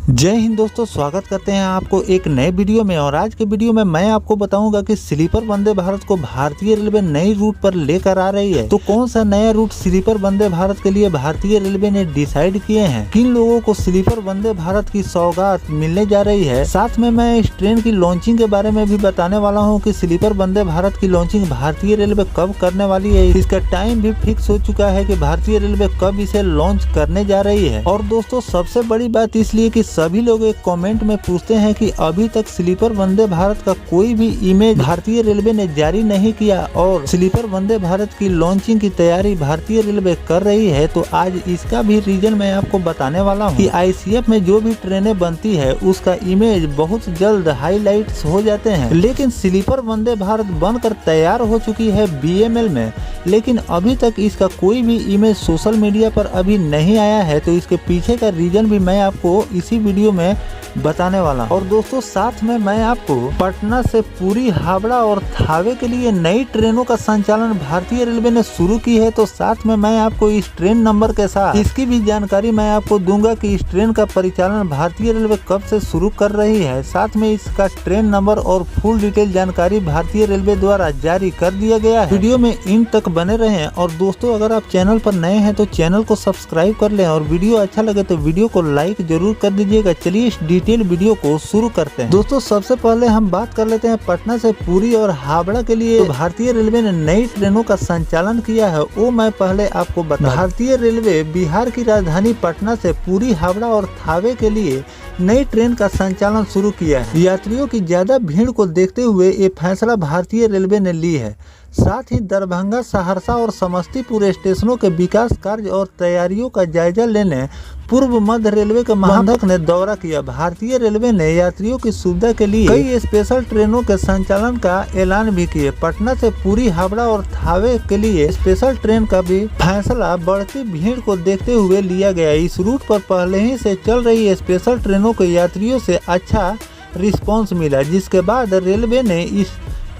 जय हिंद दोस्तों, स्वागत करते हैं आपको एक नए वीडियो में। और आज के वीडियो में मैं आपको बताऊंगा कि स्लीपर वंदे भारत को भारतीय रेलवे नई रूट पर लेकर आ रही है। तो कौन सा नया रूट स्लीपर वंदे भारत के लिए भारतीय रेलवे ने डिसाइड किए हैं, किन लोगों को स्लीपर वंदे भारत की सौगात मिलने जा रही है। साथ में मैं इस ट्रेन की लॉन्चिंग के बारे में भी बताने वाला हूँ कि स्लीपर वंदे भारत की लॉन्चिंग भारतीय रेलवे कब करने वाली है। इसका टाइम भी फिक्स हो चुका है कि भारतीय रेलवे कब इसे लॉन्च करने जा रही है। और दोस्तों, सबसे बड़ी बात इसलिए कि सभी लोग एक कमेंट में पूछते हैं कि अभी तक स्लीपर वंदे भारत का कोई भी इमेज भारतीय रेलवे ने जारी नहीं किया और स्लीपर वंदे भारत की लॉन्चिंग की तैयारी भारतीय रेलवे कर रही है। तो आज इसका भी रीजन मैं आपको बताने वाला हूँ कि आईसीएफ में जो भी ट्रेनें बनती है उसका इमेज बहुत जल्द हाईलाइट्स हो जाते हैं। लेकिन स्लीपर वंदे भारत बनकर तैयार हो चुकी है बीएमएल में, लेकिन अभी तक इसका कोई भी इमेज सोशल मीडिया पर अभी नहीं आया है। तो इसके पीछे का रीजन भी मैं आपको इसी वीडियो में बताने वाला। और दोस्तों, साथ में मैं आपको पटना से पुरी, हावड़ा और थावे के लिए नई ट्रेनों का संचालन भारतीय रेलवे ने शुरू की है। तो साथ में मैं आपको इस ट्रेन नंबर के साथ इसकी भी जानकारी मैं आपको दूंगा कि इस ट्रेन का परिचालन भारतीय रेलवे कब से शुरू कर रही है। साथ में इसका ट्रेन नंबर और फुल डिटेल जानकारी भारतीय रेलवे द्वारा जारी कर दिया गया है। वीडियो में इन तक बने रहें। और दोस्तों, अगर आप चैनल पर नए हैं तो चैनल को सब्सक्राइब कर लें और वीडियो अच्छा लगे तो वीडियो को लाइक जरूर कर दीजिएगा। चलिए इस डिटेल वीडियो को शुरू करते हैं। दोस्तों, सबसे पहले हम बात कर लेते हैं पटना से पुरी और हावड़ा के लिए भारतीय रेलवे ने नई ट्रेनों का संचालन किया है। वो मैं पहले आपको बता, भारतीय रेलवे बिहार की राजधानी पटना से पुरी, हावड़ा और थावे के लिए नई ट्रेन का संचालन शुरू किया है। यात्रियों की ज्यादा भीड़ को देखते हुए ये फैसला भारतीय रेलवे ने ली है। साथ ही दरभंगा, सहरसा और समस्तीपुर स्टेशनों के विकास कार्य और तैयारियों का जायजा लेने पूर्व मध्य रेलवे के महाप्रबंधक ने दौरा किया। भारतीय रेलवे ने यात्रियों की सुविधा के लिए कई स्पेशल ट्रेनों के संचालन का ऐलान भी किए। पटना से पुरी, हावड़ा और थावे के लिए स्पेशल ट्रेन का भी फैसला बढ़ती भीड़ को देखते हुए लिया गया। इस रूट पर पहले ही से चल रही स्पेशल ट्रेनों के यात्रियों से अच्छा रिस्पॉन्स मिला, जिसके बाद रेलवे ने इस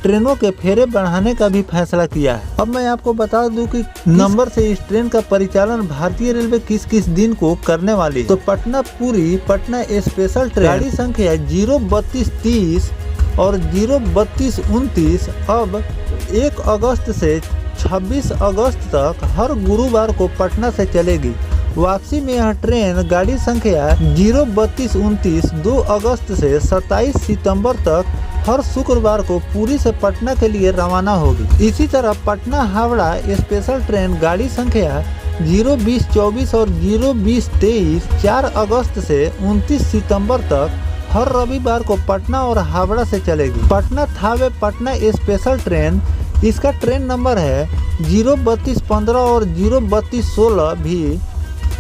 ट्रेनों के फेरे बढ़ाने का भी फैसला किया है। अब मैं आपको बता दूं कि नंबर से इस ट्रेन का परिचालन भारतीय रेलवे किस किस दिन को करने वाली है। तो पटना पुरी, पटना स्पेशल ट्रेन गाड़ी संख्या 03230 और 03229 अब 1 अगस्त से 26 अगस्त तक हर गुरुवार को पटना से चलेगी। वापसी में यह ट्रेन गाड़ी संख्या 03229 2 अगस्त से 27 सितंबर तक हर शुक्रवार को पुरी से पटना के लिए रवाना होगी। इसी तरह पटना हावड़ा स्पेशल ट्रेन गाड़ी संख्या 02024 और 02023 4 अगस्त से 29 सितंबर तक हर रविवार को पटना और हावड़ा से चलेगी। पटना थावे पटना स्पेशल ट्रेन, इसका ट्रेन नंबर है 03215 और 03216 भी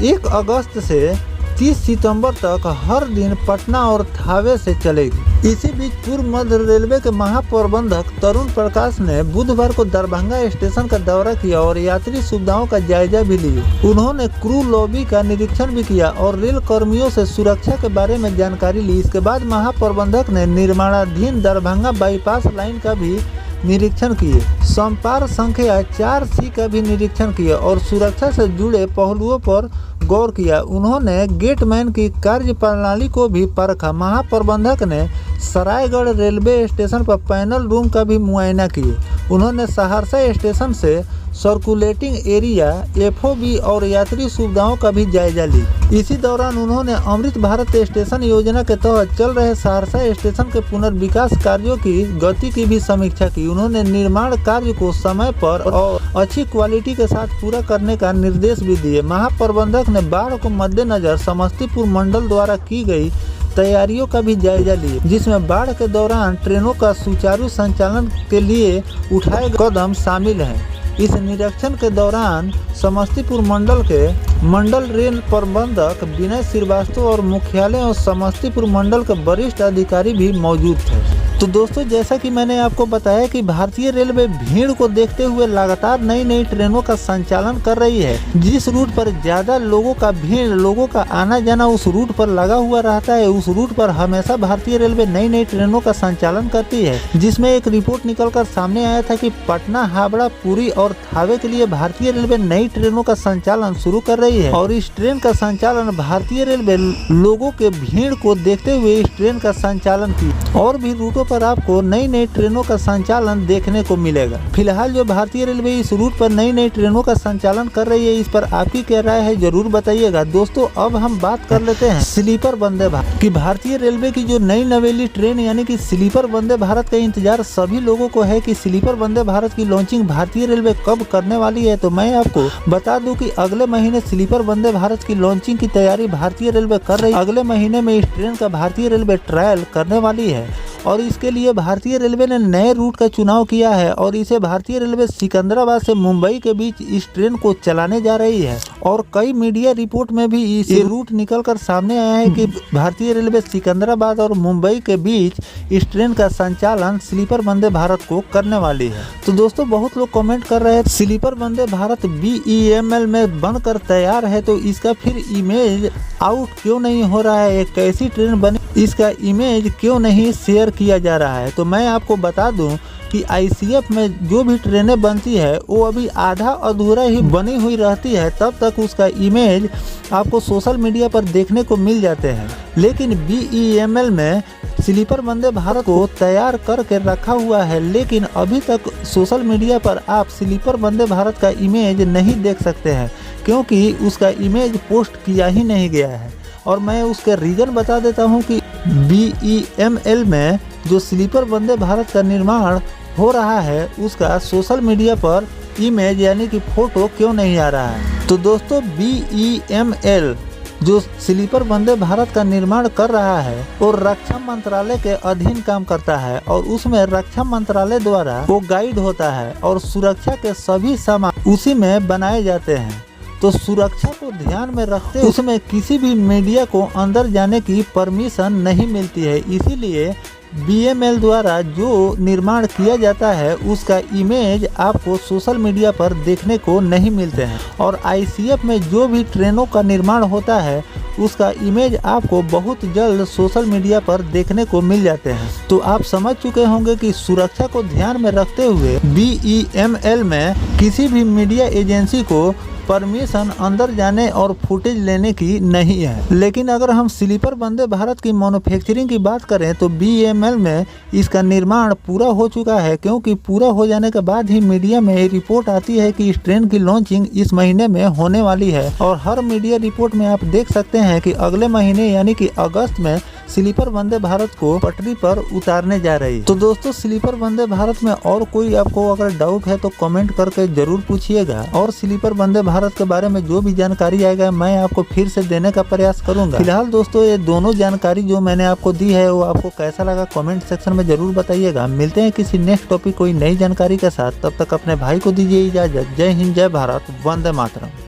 1 अगस्त से 30 सितंबर तक हर दिन पटना और थावे से चलेगी। इसी बीच पूर्व मध्य रेलवे के महाप्रबंधक तरुण प्रकाश ने बुधवार को दरभंगा स्टेशन का दौरा किया और यात्री सुविधाओं का जायजा भी लिया। उन्होंने क्रू लॉबी का निरीक्षण भी किया और रेल कर्मियों से सुरक्षा के बारे में जानकारी ली। इसके बाद महाप्रबंधक ने निर्माणाधीन दरभंगा बाईपास लाइन का भी निरीक्षण किए, संपार संख्या 4C का भी निरीक्षण किया और सुरक्षा से जुड़े पहलुओं पर गौर किया। उन्होंने गेटमैन की कार्यप्रणाली को भी परखा। महाप्रबंधक ने सरायगढ़ रेलवे स्टेशन पर पैनल रूम का भी मुआयना किए। उन्होंने सहरसा स्टेशन से सर्कुलेटिंग एरिया, एफओबी और यात्री सुविधाओं का भी जायजा ली। इसी दौरान उन्होंने अमृत भारत स्टेशन योजना के तहत चल रहे सहरसा स्टेशन के पुनर्विकास कार्यों की गति की भी समीक्षा की। उन्होंने निर्माण कार्य को समय पर और अच्छी क्वालिटी के साथ पूरा करने का निर्देश भी दिए। महाप्रबंधक ने बाढ़ को मद्देनजर समस्तीपुर मंडल द्वारा की गई तैयारियों का भी जायजा लिए, जिसमें बाढ़ के दौरान ट्रेनों का सुचारू संचालन के लिए उठाए गए कदम शामिल हैं। इस निरीक्षण के दौरान समस्तीपुर मंडल के मंडल रेल प्रबंधक विनय श्रीवास्तव और मुख्यालय और समस्तीपुर मंडल के वरिष्ठ अधिकारी भी मौजूद थे। तो दोस्तों जैसा कि मैंने आपको बताया कि भारतीय रेलवे भीड़ को देखते हुए लगातार नई नई ट्रेनों का संचालन कर रही है। जिस रूट पर ज्यादा लोगों का आना जाना उस रूट पर लगा हुआ रहता है, उस रूट पर हमेशा भारतीय रेलवे नई नई ट्रेनों का संचालन करती है। जिसमें एक रिपोर्ट निकलकर सामने आया था कि पटना, हावड़ा, पुरी और थावे के लिए भारतीय रेलवे नई ट्रेनों का संचालन शुरू कर रही है। और इस ट्रेन का संचालन भारतीय रेलवे लोगों के भीड़ को देखते हुए इस ट्रेन का संचालन की। और भी रूटों पर आपको नई नई ट्रेनों का संचालन देखने को मिलेगा। फिलहाल जो भारतीय रेलवे इस रूट पर नई नई ट्रेनों का संचालन कर रही है, इस पर आपकी क्या राय है जरूर बताइएगा। दोस्तों अब हम बात कर लेते हैं स्लीपर वंदे भारत की। भारतीय रेलवे की जो नई नवेली ट्रेन यानी कि स्लीपर वंदे भारत का इंतजार सभी लोगों को है कि स्लीपर वंदे भारत की लॉन्चिंग भारतीय रेलवे कब करने वाली है। तो मैं आपको बता दूं कि अगले महीने स्लीपर वंदे भारत की लॉन्चिंग की तैयारी भारतीय रेलवे कर रही है। अगले महीने में इस ट्रेन का भारतीय रेलवे ट्रायल करने वाली है और इसके लिए भारतीय रेलवे ने नए रूट का चुनाव किया है और इसे भारतीय रेलवे सिकंदराबाद से मुंबई के बीच इस ट्रेन को चलाने जा रही है। और कई मीडिया रिपोर्ट में भी ये रूट निकलकर सामने आया है कि भारतीय रेलवे सिकंदराबाद और मुंबई के बीच इस ट्रेन का संचालन स्लीपर वंदे भारत को करने वाली है। तो दोस्तों बहुत लोग कमेंट कर रहे हैं स्लीपर वंदे भारत BEML में बनकर तैयार है तो इसका फिर इमेज आउट क्यों नहीं हो रहा है, एक कैसी ट्रेन बनी इसका इमेज क्यों नहीं शेयर किया जा रहा है। तो मैं आपको बता दूं कि ICF में जो भी ट्रेनें बनती है वो अभी आधा अधूरा ही बनी हुई रहती है, तब तक उसका इमेज आपको सोशल मीडिया पर देखने को मिल जाते हैं। लेकिन BEML में स्लीपर वंदे भारत को तैयार करके रखा हुआ है, लेकिन अभी तक सोशल मीडिया पर आप स्लीपर वंदे भारत का इमेज नहीं देख सकते हैं क्योंकि उसका इमेज पोस्ट किया ही नहीं गया है। और मैं उसके रीज़न बता देता हूं कि BEML में जो स्लीपर वंदे भारत का निर्माण हो रहा है उसका सोशल मीडिया पर इमेज यानी कि फोटो क्यों नहीं आ रहा है। तो दोस्तों BEML जो स्लीपर वंदे भारत का निर्माण कर रहा है और रक्षा मंत्रालय के अधीन काम करता है और उसमें रक्षा मंत्रालय द्वारा वो गाइड होता है और सुरक्षा के सभी सामान उसी में बनाए जाते हैं। तो सुरक्षा को ध्यान में रखते हुए उसमें किसी भी मीडिया को अंदर जाने की परमिशन नहीं मिलती है। इसीलिए BEML द्वारा जो निर्माण किया जाता है उसका इमेज आपको सोशल मीडिया पर देखने को नहीं मिलते हैं। और ICF में जो भी ट्रेनों का निर्माण होता है उसका इमेज आपको बहुत जल्द सोशल मीडिया पर देखने को मिल जाते हैं। तो आप समझ चुके होंगे कि सुरक्षा को ध्यान में रखते हुए BEML में किसी भी मीडिया एजेंसी को परमिशन अंदर जाने और फुटेज लेने की नहीं है। लेकिन अगर हम स्लीपर वंदे भारत की मैन्युफैक्चरिंग की बात करें तो BEML में इसका निर्माण पूरा हो चुका है, क्योंकि पूरा हो जाने के बाद ही मीडिया में रिपोर्ट आती है कि इस ट्रेन की लॉन्चिंग इस महीने में होने वाली है। और हर मीडिया रिपोर्ट में आप देख सकते हैं कि अगले महीने यानी कि अगस्त में स्लीपर वंदे भारत को पटरी पर उतारने जा रही है। तो दोस्तों स्लीपर वंदे भारत में और कोई आपको अगर डाउट है तो कमेंट करके जरूर पूछिएगा और स्लीपर वंदे भारत के बारे में जो भी जानकारी आएगा मैं आपको फिर से देने का प्रयास करूंगा। फिलहाल दोस्तों ये दोनों जानकारी जो मैंने आपको दी है वो आपको कैसा लगा कमेंट सेक्शन में जरूर बताइएगा। मिलते हैं किसी नेक्स्ट टॉपिक कोई नई जानकारी के साथ, तब तक अपने भाई को दीजिए इजाजत। जय हिंद, जय भारत, वंदे मातरम।